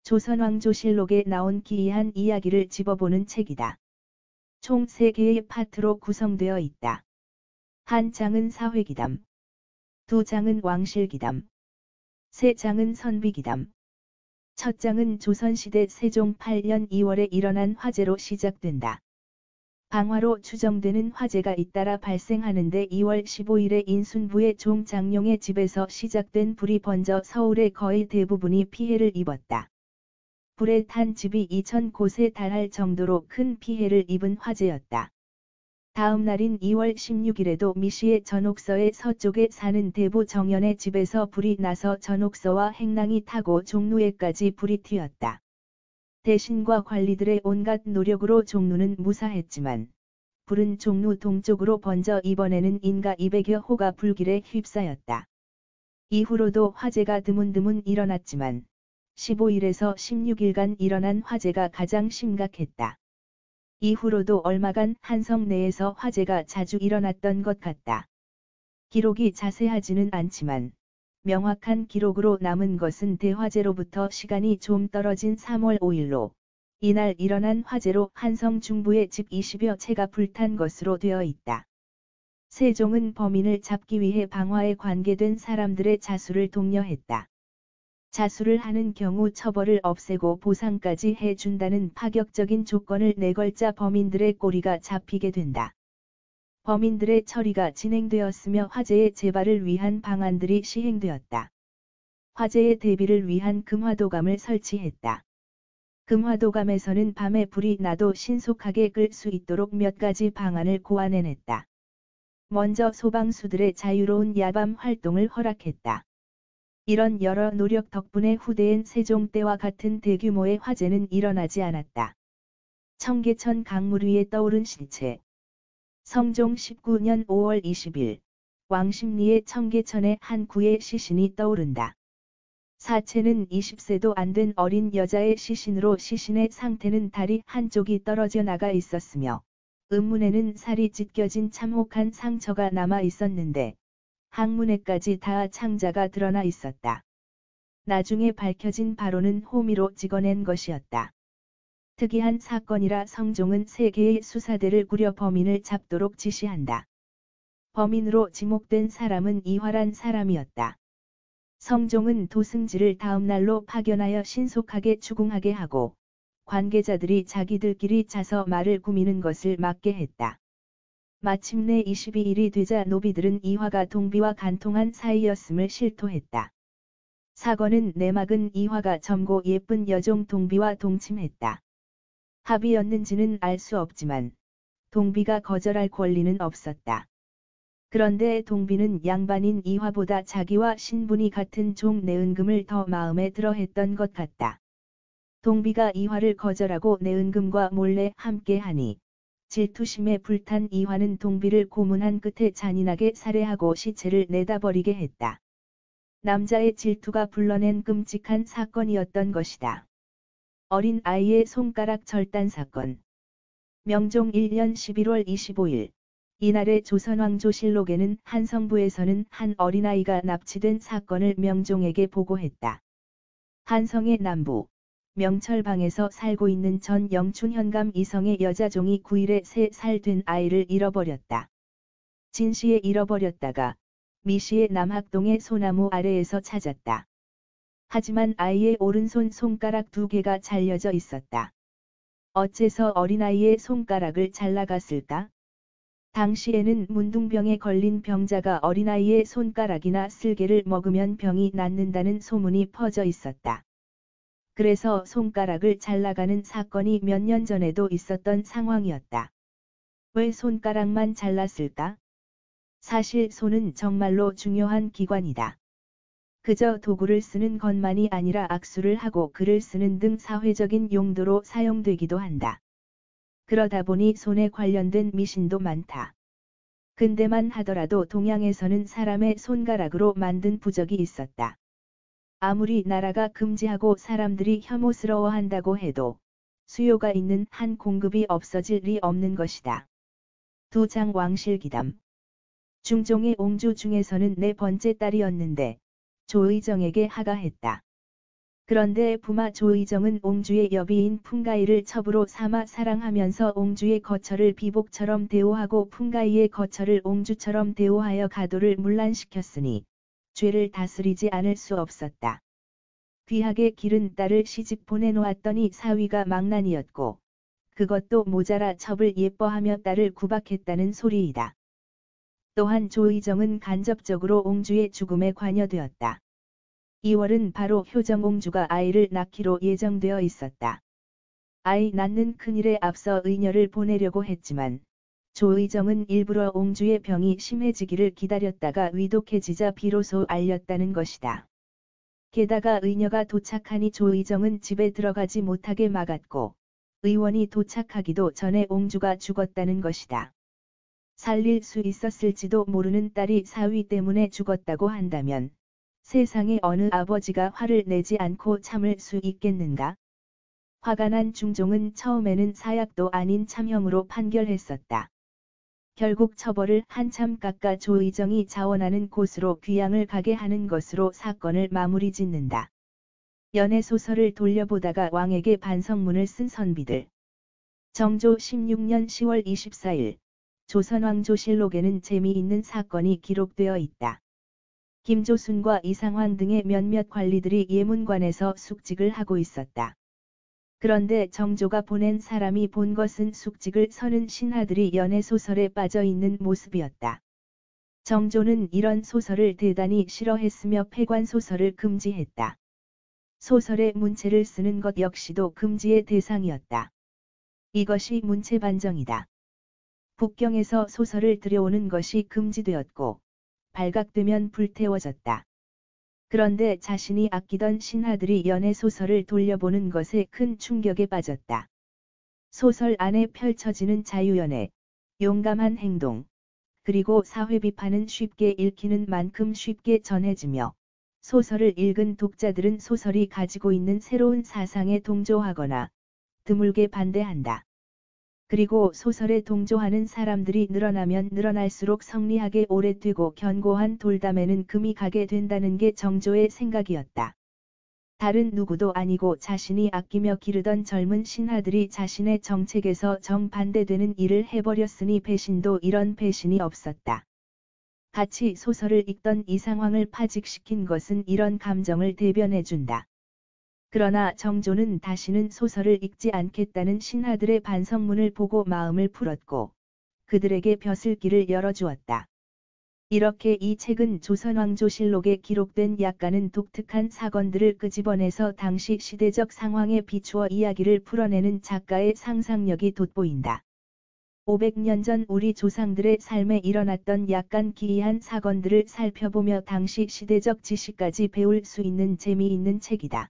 조선왕조실록에 나온 기이한 이야기를 집어보는 책이다. 총 3개의 파트로 구성되어 있다. 한 장은 사회기담, 2장은 왕실기담, 3장은 선비기담. 첫 장은 조선시대 세종 8년 2월에 일어난 화재로 시작된다. 방화로 추정되는 화재가 잇따라 발생하는데 2월 15일에 인순부의 종 장룡의 집에서 시작된 불이 번져 서울의 거의 대부분이 피해를 입었다. 불에 탄 집이 2,000곳에 달할 정도로 큰 피해를 입은 화재였다. 다음 날인 2월 16일에도 미시의 전옥서의 서쪽에 사는 대부 정연의 집에서 불이 나서 전옥서와 행랑이 타고 종루에까지 불이 튀었다. 대신과 관리들의 온갖 노력으로 종루는 무사했지만 불은 종루 동쪽으로 번져 이번에는 인가 200여 호가 불길에 휩싸였다. 이후로도 화재가 드문드문 일어났지만 15일에서 16일간 일어난 화재가 가장 심각했다. 이후로도 얼마간 한성 내에서 화재가 자주 일어났던 것 같다. 기록이 자세하지는 않지만 명확한 기록으로 남은 것은 대화재로부터 시간이 좀 떨어진 3월 5일로 이날 일어난 화재로 한성 중부의 집 20여 채가 불탄 것으로 되어 있다. 세종은 범인을 잡기 위해 방화에 관계된 사람들의 자수를 독려했다. 자수를 하는 경우 처벌을 없애고 보상까지 해준다는 파격적인 조건을 내걸자 범인들의 꼬리가 잡히게 된다. 범인들의 처리가 진행되었으며 화재의 재발을 위한 방안들이 시행되었다. 화재의 대비를 위한 금화도감을 설치했다. 금화도감에서는 밤에 불이 나도 신속하게 끌 수 있도록 몇 가지 방안을 고안해냈다. 먼저 소방수들의 자유로운 야밤 활동을 허락했다. 이런 여러 노력 덕분에 후대엔 세종 때와 같은 대규모의 화재는 일어나지 않았다. 청계천 강물 위에 떠오른 시체. 성종 19년 5월 20일, 왕십리의 청계천에 한 구의 시신이 떠오른다. 사체는 20세도 안 된 어린 여자의 시신으로 시신의 상태는 다리 한쪽이 떨어져 나가 있었으며, 음문에는 살이 찢겨진 참혹한 상처가 남아 있었는데, 항문에까지 닿아 창자가 드러나 있었다. 나중에 밝혀진 바로는 호미로 찍어낸 것이었다. 특이한 사건이라 성종은 3개의 수사대를 꾸려 범인을 잡도록 지시한다. 범인으로 지목된 사람은 이화란 사람이었다. 성종은 도승지를 다음 날로 파견하여 신속하게 추궁하게 하고 관계자들이 자기들끼리 짜서 말을 꾸미는 것을 막게 했다. 마침내 22일이 되자 노비들은 이화가 동비와 간통한 사이였음을 실토했다. 사건은 내막은 이화가 젊고 예쁜 여종 동비와 동침했다. 합의였는지는 알 수 없지만 동비가 거절할 권리는 없었다. 그런데 동비는 양반인 이화보다 자기와 신분이 같은 종 내은금을 더 마음에 들어 했던 것 같다. 동비가 이화를 거절하고 내은금과 몰래 함께하니 질투심에 불탄 이화는 동비를 고문한 끝에 잔인하게 살해하고 시체를 내다버리게 했다. 남자의 질투가 불러낸 끔찍한 사건이었던 것이다. 어린 아이의 손가락 절단 사건. 명종 1년 11월 25일. 이날의 조선왕조실록에는 한성부에서는 한 어린아이가 납치된 사건을 명종에게 보고했다. 한성의 남부, 명철방에서 살고 있는 전 영춘 현감 이성의 여자종이 9일에 3살 된 아이를 잃어버렸다. 진시에 잃어버렸다가 미시의 남학동의 소나무 아래에서 찾았다. 하지만 아이의 오른손 손가락 2개가 잘려져 있었다. 어째서 어린아이의 손가락을 잘라갔을까? 당시에는 문둥병에 걸린 병자가 어린아이의 손가락이나 쓸개를 먹으면 병이 낫는다는 소문이 퍼져 있었다. 그래서 손가락을 잘라가는 사건이 몇 년 전에도 있었던 상황이었다. 왜 손가락만 잘랐을까? 사실 손은 정말로 중요한 기관이다. 그저 도구를 쓰는 것만이 아니라 악수를 하고 글을 쓰는 등 사회적인 용도로 사용되기도 한다. 그러다 보니 손에 관련된 미신도 많다. 근대만 하더라도 동양에서는 사람의 손가락으로 만든 부적이 있었다. 아무리 나라가 금지하고 사람들이 혐오스러워한다고 해도 수요가 있는 한 공급이 없어질 리 없는 것이다. 2장 왕실기담. 중종의 옹주 중에서는 4번째 딸이었는데 조의정에게 하가했다. 그런데 부마 조의정은 옹주의 여비인 풍가이를 첩으로 삼아 사랑하면서 옹주의 거처를 비복처럼 대우하고 풍가이의 거처를 옹주처럼 대우하여 가도를 문란시켰으니 죄를 다스리지 않을 수 없었다. 귀하게 기른 딸을 시집 보내놓았더니 사위가 망난이었고 그것도 모자라 첩을 예뻐하며 딸을 구박했다는 소리이다. 또한 조의정은 간접적으로 옹주의 죽음에 관여되었다. 2월은 바로 효정옹주가 아이를 낳기로 예정되어 있었다. 아이 낳는 큰일에 앞서 의녀를 보내려고 했지만 조의정은 일부러 옹주의 병이 심해지기를 기다렸다가 위독해지자 비로소 알렸다는 것이다. 게다가 의녀가 도착하니 조의정은 집에 들어가지 못하게 막았고 의원이 도착하기도 전에 옹주가 죽었다는 것이다. 살릴 수 있었을지도 모르는 딸이 사위 때문에 죽었다고 한다면 세상에 어느 아버지가 화를 내지 않고 참을 수 있겠는가? 화가 난 중종은 처음에는 사약도 아닌 참형으로 판결했었다. 결국 처벌을 한참 깎아 조의정이 자원하는 곳으로 귀양을 가게 하는 것으로 사건을 마무리 짓는다. 연애소설을 돌려보다가 왕에게 반성문을 쓴 선비들. 정조 16년 10월 24일 조선왕조실록에는 재미있는 사건이 기록되어 있다. 김조순과 이상황 등의 몇몇 관리들이 예문관에서 숙직을 하고 있었다. 그런데 정조가 보낸 사람이 본 것은 숙직을 서는 신하들이 연애소설에 빠져 있는 모습이었다. 정조는 이런 소설을 대단히 싫어했으며 폐관소설을 금지했다. 소설에 문체를 쓰는 것 역시도 금지의 대상이었다. 이것이 문체반정이다. 북경에서 소설을 들여오는 것이 금지되었고 발각되면 불태워졌다. 그런데 자신이 아끼던 신하들이 연애소설을 돌려보는 것에 큰 충격에 빠졌다. 소설 안에 펼쳐지는 자유연애, 용감한 행동, 그리고 사회 비판은 쉽게 읽히는 만큼 쉽게 전해지며 소설을 읽은 독자들은 소설이 가지고 있는 새로운 사상에 동조하거나 드물게 반대한다. 그리고 소설에 동조하는 사람들이 늘어나면 늘어날수록 성리하게 오래되고 견고한 돌담에는 금이 가게 된다는 게 정조의 생각이었다. 다른 누구도 아니고 자신이 아끼며 기르던 젊은 신하들이 자신의 정책에서 정반대되는 일을 해버렸으니 배신도 이런 배신이 없었다. 같이 소설을 읽던 이상황을 파직시킨 것은 이런 감정을 대변해준다. 그러나 정조는 다시는 소설을 읽지 않겠다는 신하들의 반성문을 보고 마음을 풀었고 그들에게 벼슬길을 열어주었다. 이렇게 이 책은 조선왕조실록에 기록된 약간은 독특한 사건들을 끄집어내서 당시 시대적 상황에 비추어 이야기를 풀어내는 작가의 상상력이 돋보인다. 500년 전 우리 조상들의 삶에 일어났던 약간 기이한 사건들을 살펴보며 당시 시대적 지식까지 배울 수 있는 재미있는 책이다.